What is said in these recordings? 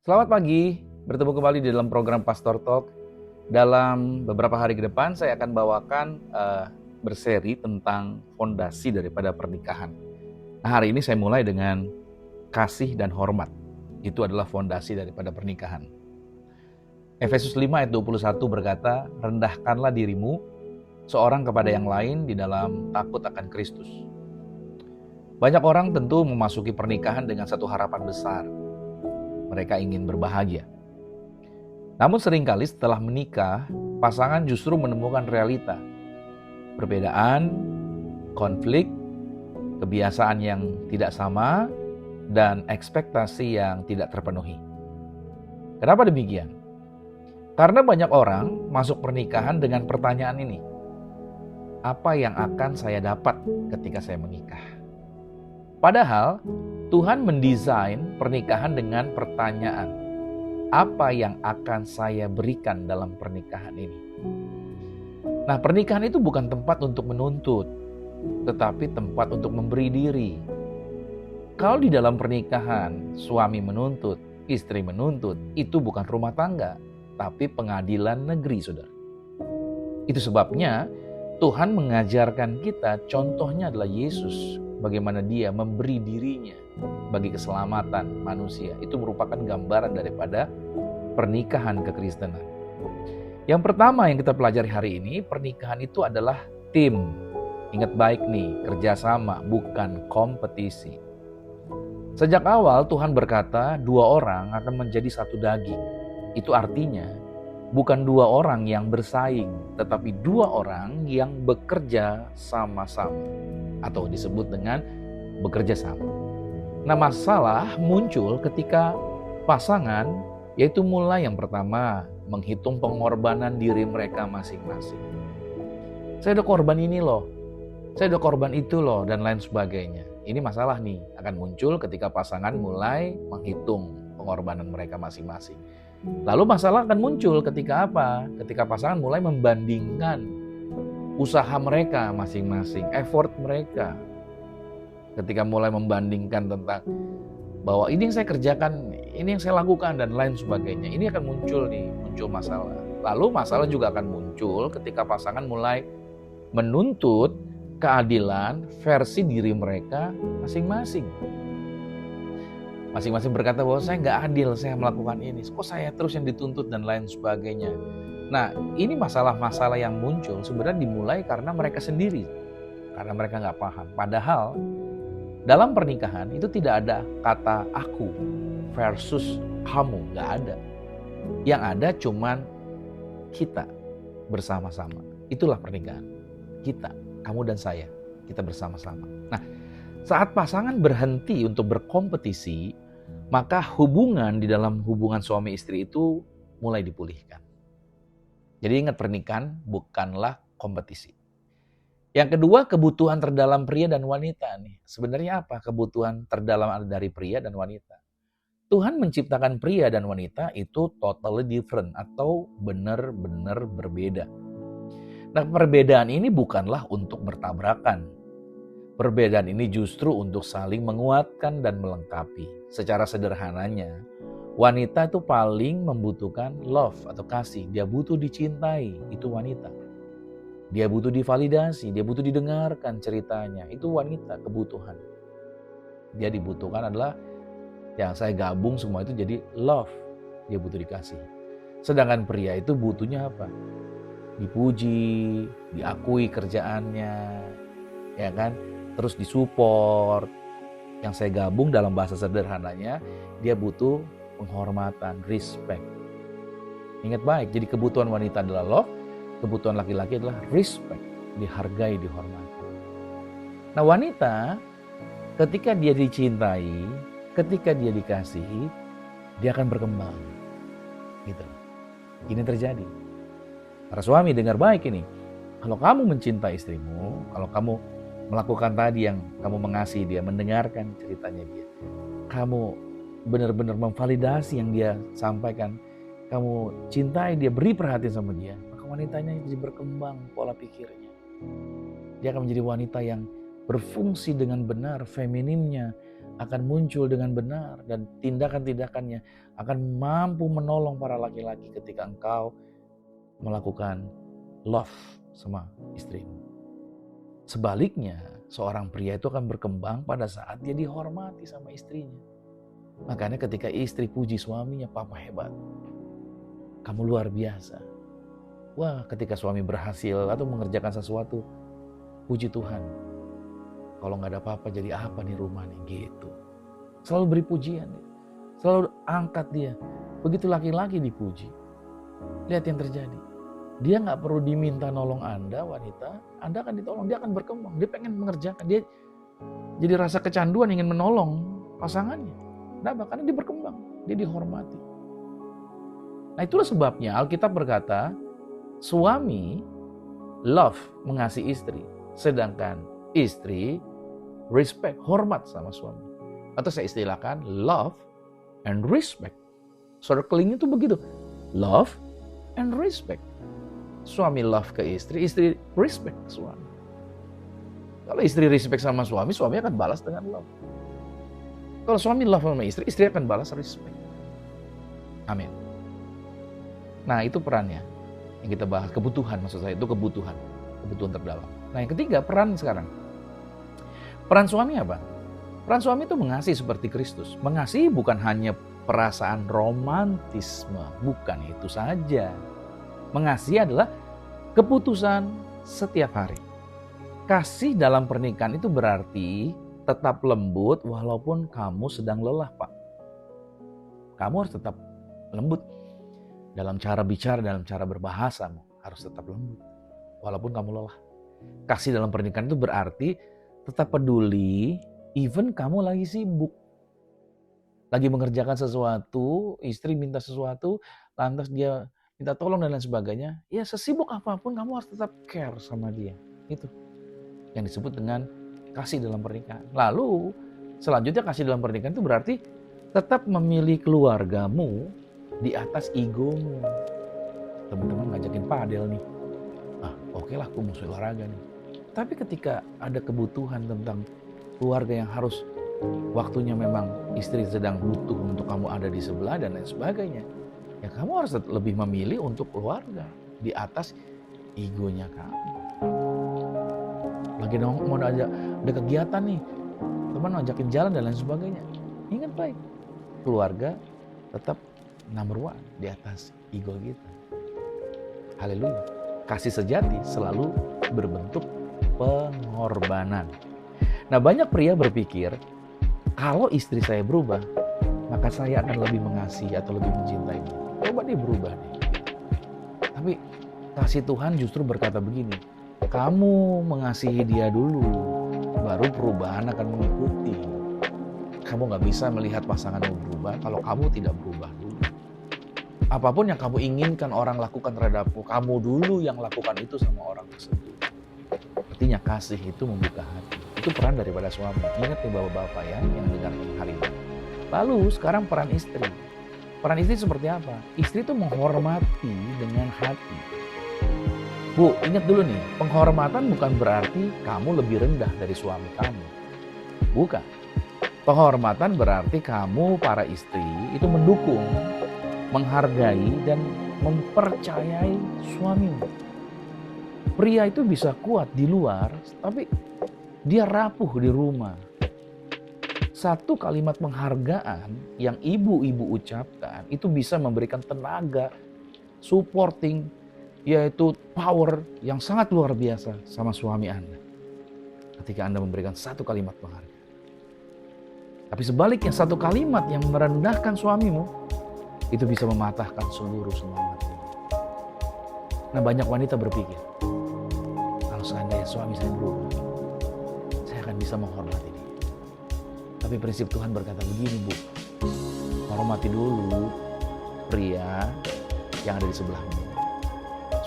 Selamat pagi, bertemu kembali di dalam program Pastor Talk. Dalam beberapa hari ke depan saya akan bawakan berseri tentang fondasi daripada pernikahan. Nah, hari ini saya mulai dengan kasih dan hormat. Itu adalah fondasi daripada pernikahan. Efesus 5 ayat 21 berkata, rendahkanlah dirimu seorang kepada yang lain di dalam takut akan Kristus. Banyak orang tentu memasuki pernikahan dengan satu harapan besar. Mereka ingin berbahagia. Namun seringkali setelah menikah, pasangan justru menemukan realita. Perbedaan, konflik, kebiasaan yang tidak sama, dan ekspektasi yang tidak terpenuhi. Kenapa demikian? Karena banyak orang masuk pernikahan dengan pertanyaan ini. Apa yang akan saya dapat ketika saya menikah? Padahal Tuhan mendesain pernikahan dengan pertanyaan, apa yang akan saya berikan dalam pernikahan ini? Nah, pernikahan itu bukan tempat untuk menuntut, tetapi tempat untuk memberi diri. Kalau di dalam pernikahan, suami menuntut, istri menuntut, itu bukan rumah tangga, tapi pengadilan negeri, saudara. Itu sebabnya Tuhan mengajarkan kita, contohnya adalah Yesus, bagaimana dia memberi dirinya bagi keselamatan manusia. Itu merupakan gambaran daripada pernikahan kekristenan. Yang pertama yang kita pelajari hari ini, pernikahan itu adalah tim. Ingat baik nih, kerjasama, bukan kompetisi. Sejak awal Tuhan berkata, dua orang akan menjadi satu daging. Itu artinya, bukan dua orang yang bersaing, tetapi dua orang yang bekerja sama-sama. Atau disebut dengan bekerja sama. Nah, masalah muncul ketika pasangan, yaitu mulai yang pertama, menghitung pengorbanan diri mereka masing-masing. Saya udah korban ini loh, saya udah korban itu loh, dan lain sebagainya. Ini masalah nih, akan muncul ketika pasangan mulai menghitung pengorbanan mereka masing-masing. Lalu masalah akan muncul ketika apa? Ketika pasangan mulai membandingkan usaha mereka masing-masing, effort mereka. Ketika mulai membandingkan tentang bahwa ini yang saya kerjakan, ini yang saya lakukan, dan lain sebagainya. Ini akan muncul masalah. Lalu masalah juga akan muncul ketika pasangan mulai menuntut keadilan versi diri mereka masing-masing. Masing-masing berkata bahwa saya nggak adil, saya melakukan ini. Kok saya terus yang dituntut dan lain sebagainya. Nah, ini masalah-masalah yang muncul sebenarnya dimulai karena mereka sendiri. Karena mereka nggak paham. Padahal dalam pernikahan itu tidak ada kata aku versus kamu. Nggak ada. Yang ada cuman kita bersama-sama. Itulah pernikahan. Kita, kamu dan saya. Kita bersama-sama. Nah, saat pasangan berhenti untuk berkompetisi, maka hubungan di dalam hubungan suami istri itu mulai dipulihkan. Jadi ingat, pernikahan bukanlah kompetisi. Yang kedua, kebutuhan terdalam pria dan wanita nih. Sebenarnya apa kebutuhan terdalam dari pria dan wanita? Tuhan menciptakan pria dan wanita itu totally different atau benar-benar berbeda. Nah, perbedaan ini bukanlah untuk bertabrakan. Perbedaan ini justru untuk saling menguatkan dan melengkapi. Secara sederhananya, wanita itu paling membutuhkan love atau kasih. Dia butuh dicintai, itu wanita. Dia butuh divalidasi, dia butuh didengarkan ceritanya. Itu wanita, kebutuhan. Dia dibutuhkan adalah, yang saya gabung semua itu jadi love. Dia butuh dikasih. Sedangkan pria itu butuhnya apa? Dipuji, diakui kerjaannya, ya kan? Terus disupport. Yang saya gabung dalam bahasa sederhananya, dia butuh penghormatan, respect. Ingat baik, jadi kebutuhan wanita adalah love, kebutuhan laki-laki adalah respect, dihargai, dihormati. Nah, wanita ketika dia dicintai, ketika dia dikasihi, dia akan berkembang. Gitu. Ini terjadi. Para suami dengar baik ini. Kalau kamu mencintai istrimu, kalau kamu melakukan tadi yang kamu mengasihi dia, mendengarkan ceritanya dia, kamu benar-benar memvalidasi yang dia sampaikan, kamu cintai dia, beri perhatian sama dia, maka wanitanya jadi berkembang pola pikirnya. Dia akan menjadi wanita yang berfungsi dengan benar, feminimnya akan muncul dengan benar dan tindakan-tindakannya akan mampu menolong para laki-laki ketika engkau melakukan love sama istrimu. Sebaliknya, seorang pria itu akan berkembang pada saat dia dihormati sama istrinya. Makanya ketika istri puji suaminya, papa hebat, kamu luar biasa. Wah, ketika suami berhasil atau mengerjakan sesuatu, puji Tuhan. Kalau nggak ada apa-apa jadi apa nih rumah nih, gitu. Selalu beri pujian, selalu angkat dia. Begitu laki-laki dipuji, lihat yang terjadi. Dia nggak perlu diminta nolong Anda, wanita. Anda akan ditolong, dia akan berkembang. Dia pengen mengerjakan, dia jadi rasa kecanduan ingin menolong pasangannya. Kenapa? Karena dia berkembang, dia dihormati. Nah itulah sebabnya Alkitab berkata, suami love mengasihi istri, sedangkan istri respect, hormat sama suami. Atau saya istilahkan love and respect. Circling itu begitu, love and respect. Suami love ke istri, istri respect ke suami. Kalau istri respect sama suami, suami akan balas dengan love. Kalau suami love sama istri, istri akan balas respect. Amin. Nah itu perannya yang kita bahas, kebutuhan maksud saya, itu kebutuhan terdalam. Nah yang ketiga, peran sekarang. Peran suami apa? Peran suami itu mengasihi seperti Kristus. Mengasihi bukan hanya perasaan romantisme, bukan itu saja. Mengasihi adalah keputusan setiap hari. Kasih dalam pernikahan itu berarti tetap lembut walaupun kamu sedang lelah, Pak. Kamu harus tetap lembut. Dalam cara bicara, dalam cara berbahasamu harus tetap lembut. Walaupun kamu lelah. Kasih dalam pernikahan itu berarti tetap peduli even kamu lagi sibuk. Lagi mengerjakan sesuatu, istri minta sesuatu, lantas dia minta tolong dan lain sebagainya. Ya sesibuk apapun kamu harus tetap care sama dia. Itu yang disebut dengan kasih dalam pernikahan. Lalu selanjutnya kasih dalam pernikahan itu berarti tetap memilih keluargamu di atas egomu. Teman-teman ngajakin padel nih. Oke lah, aku mau olahraga nih. Tapi ketika ada kebutuhan tentang keluarga yang harus waktunya memang istri sedang butuh untuk kamu ada di sebelah dan lain sebagainya, ya kamu harus lebih memilih untuk keluarga di atas egonya kamu. Lagi mau ada kegiatan nih, teman ngajakin jalan dan lain sebagainya. Ingat baik, keluarga tetap nomor one di atas ego kita. Haleluya. Kasih sejati selalu berbentuk pengorbanan. Nah banyak pria berpikir, kalau istri saya berubah, maka saya akan lebih mengasihi atau lebih mencintai dia. Coba dia berubah nih. Tapi kasih Tuhan justru berkata begini, kamu mengasihi dia dulu, baru perubahan akan mengikuti. Kamu gak bisa melihat pasanganmu berubah kalau kamu tidak berubah dulu. Apapun yang kamu inginkan orang lakukan terhadapmu, kamu dulu yang lakukan itu sama orang tersebut. Artinya kasih itu membuka hati. Itu peran daripada suami. Ingat nih bapak-bapak ya yang dengar hari ini. Lalu sekarang peran istri. Peran istri seperti apa? Istri itu menghormati dengan hati. Bu, ingat dulu nih, penghormatan bukan berarti kamu lebih rendah dari suami kamu. Bukan. Penghormatan berarti kamu para istri itu mendukung, menghargai dan mempercayai suamimu. Pria itu bisa kuat di luar, tapi dia rapuh di rumah. Satu kalimat penghargaan yang ibu-ibu ucapkan itu bisa memberikan tenaga, supporting, yaitu power yang sangat luar biasa sama suami Anda. Ketika Anda memberikan satu kalimat penghargaan. Tapi sebaliknya satu kalimat yang merendahkan suamimu, itu bisa mematahkan seluruh semangatnya. Nah banyak wanita berpikir, kalau seandainya suami saya berubah, saya akan bisa menghormati dia. Tapi prinsip Tuhan berkata begini, Bu, hormati dulu pria yang ada di sebelahmu,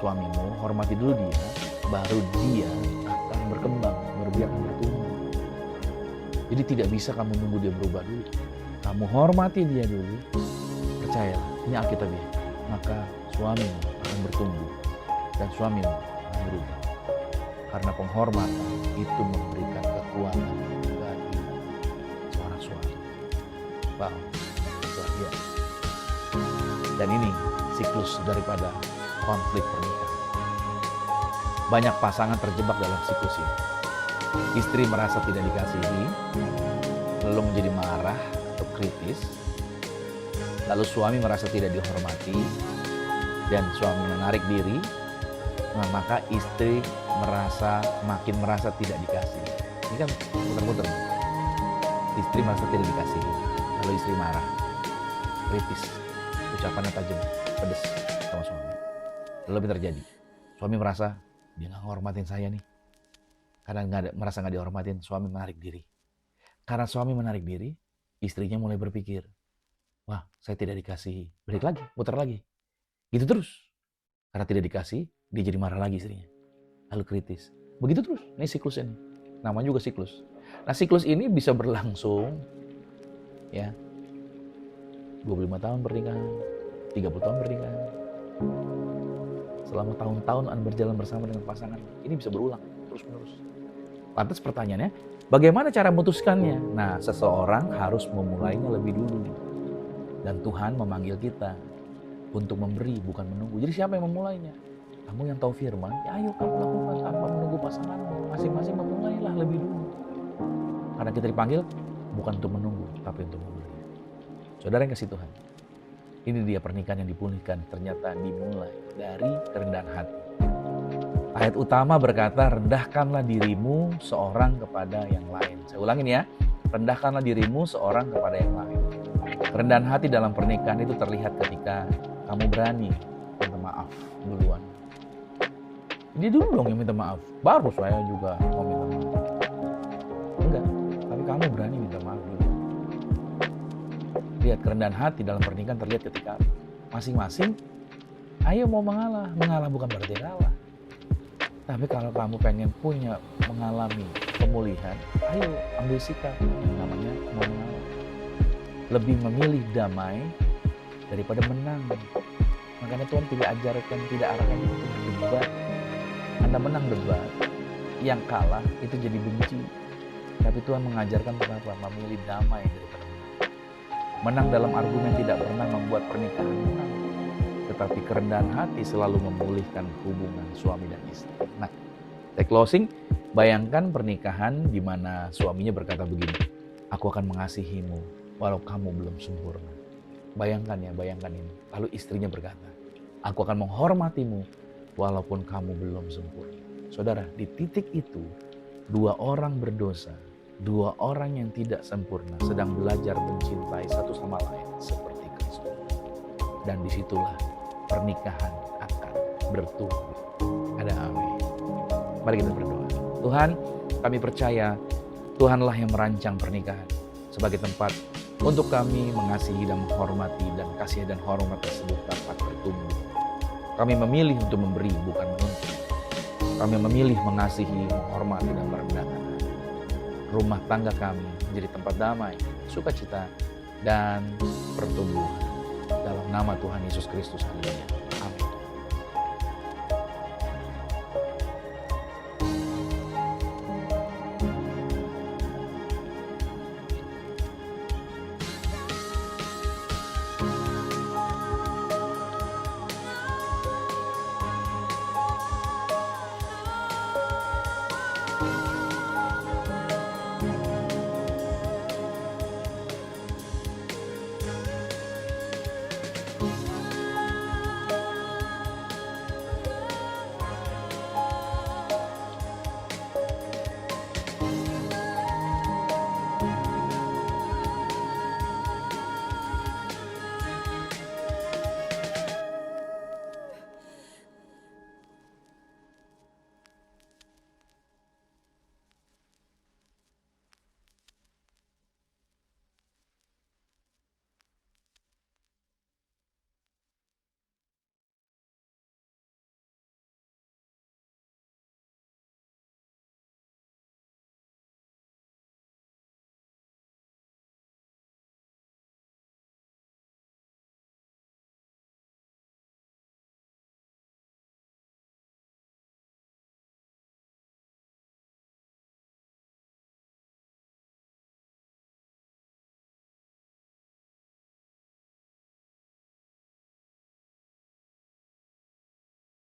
suamimu, hormati dulu dia, baru dia akan berkembang, baru dia akan bertumbuh. Jadi tidak bisa kamu nunggu dia berubah dulu. Kamu hormati dia dulu, percayalah, ini Alkitabiah, maka suamimu akan bertumbuh dan suamimu akan berubah. Karena penghormatan itu memberikan kekuatan bagi seorang suami. Wow, luar biasa. Dan ini siklus daripada konflik pernikahan. Banyak pasangan terjebak dalam siklus ini. Istri merasa tidak dikasihi, lalu menjadi marah atau kritis. Lalu suami merasa tidak dihormati, dan suami menarik diri. Nah, maka istri makin merasa tidak dikasihi. Ini kan muter-muter. Istri merasa tidak dikasihi, lalu istri marah, kritis, ucapannya tajam, pedes sama suami. Lalu apa yang terjadi? Suami merasa dia nggak menghormatin saya nih. Karena merasa nggak dihormatin, suami menarik diri. Karena suami menarik diri, istrinya mulai berpikir, wah, saya tidak dikasihi. Balik lagi, putar lagi. Gitu terus. Karena tidak dikasih, dia jadi marah lagi istrinya. Lalu kritis. Begitu terus. Ini siklus ini. Namanya juga siklus. Nah, siklus ini bisa berlangsung ya 25 tahun pernikahan, 30 tahun pernikahan. Selama tahun-tahun Anda berjalan bersama dengan pasangan, ini bisa berulang terus-menerus. Lantas pertanyaannya, bagaimana cara memutuskannya? Nah, seseorang harus memulainya lebih dulu. Dan Tuhan memanggil kita untuk memberi, bukan menunggu. Jadi siapa yang memulainya? Kamu yang tahu firman, ya ayo kamu lakukan tanpa menunggu pasanganmu. Masing-masing memulailah lebih dulu. Karena kita dipanggil bukan untuk menunggu, tapi untuk memberi. Saudara yang kasih Tuhan, ini dia pernikahan yang dipulihkan, ternyata dimulai dari kerendahan hati. Ayat utama berkata, rendahkanlah dirimu seorang kepada yang lain. Saya ulangin ya, rendahkanlah dirimu seorang kepada yang lain. Kerendahan hati dalam pernikahan itu terlihat ketika kamu berani minta maaf duluan. Dia dulu dong yang minta maaf, baru saya juga mau minta maaf. Enggak, tapi kamu berani minta maaf dulu. Lihat, kerendahan hati dalam pernikahan terlihat ketika masing-masing ayo mau mengalah. Mengalah bukan berarti kalah. Tapi kalau kamu pengen mengalami pemulihan, ayo ambil sikap yang namanya mau mengalah. Lebih memilih damai daripada menang. Makanya Tuhan tidak arahkan itu untuk debat. Anda menang debat, yang kalah itu jadi benci. Tapi Tuhan mengajarkan kenapa memilih damai daripada menang. Menang dalam argumen tidak pernah membuat pernikahan menang. Tetapi kerendahan hati selalu memulihkan hubungan suami dan istri. Nah, saya closing, bayangkan pernikahan di mana suaminya berkata begini, aku akan mengasihimu walau kamu belum sempurna. Bayangkan ini. Lalu istrinya berkata, aku akan menghormatimu walaupun kamu belum sempurna. Saudara, di titik itu, dua orang berdosa, dua orang yang tidak sempurna sedang belajar mencintai satu sama lain seperti Kristus. Dan disitulah pernikahan akan bertumbuh. Ada amin. Mari kita berdoa. Tuhan, kami percaya Tuhanlah yang merancang pernikahan sebagai tempat untuk kami mengasihi dan menghormati, dan kasih dan hormat tersebut dapat bertumbuh. Kami memilih untuk memberi, bukan menuntut. Kami memilih mengasihi, menghormati, dan merendahkan hati. Rumah tangga kami menjadi tempat damai, sukacita, dan pertumbuhan. Dalam nama Tuhan Yesus Kristus, haleluya.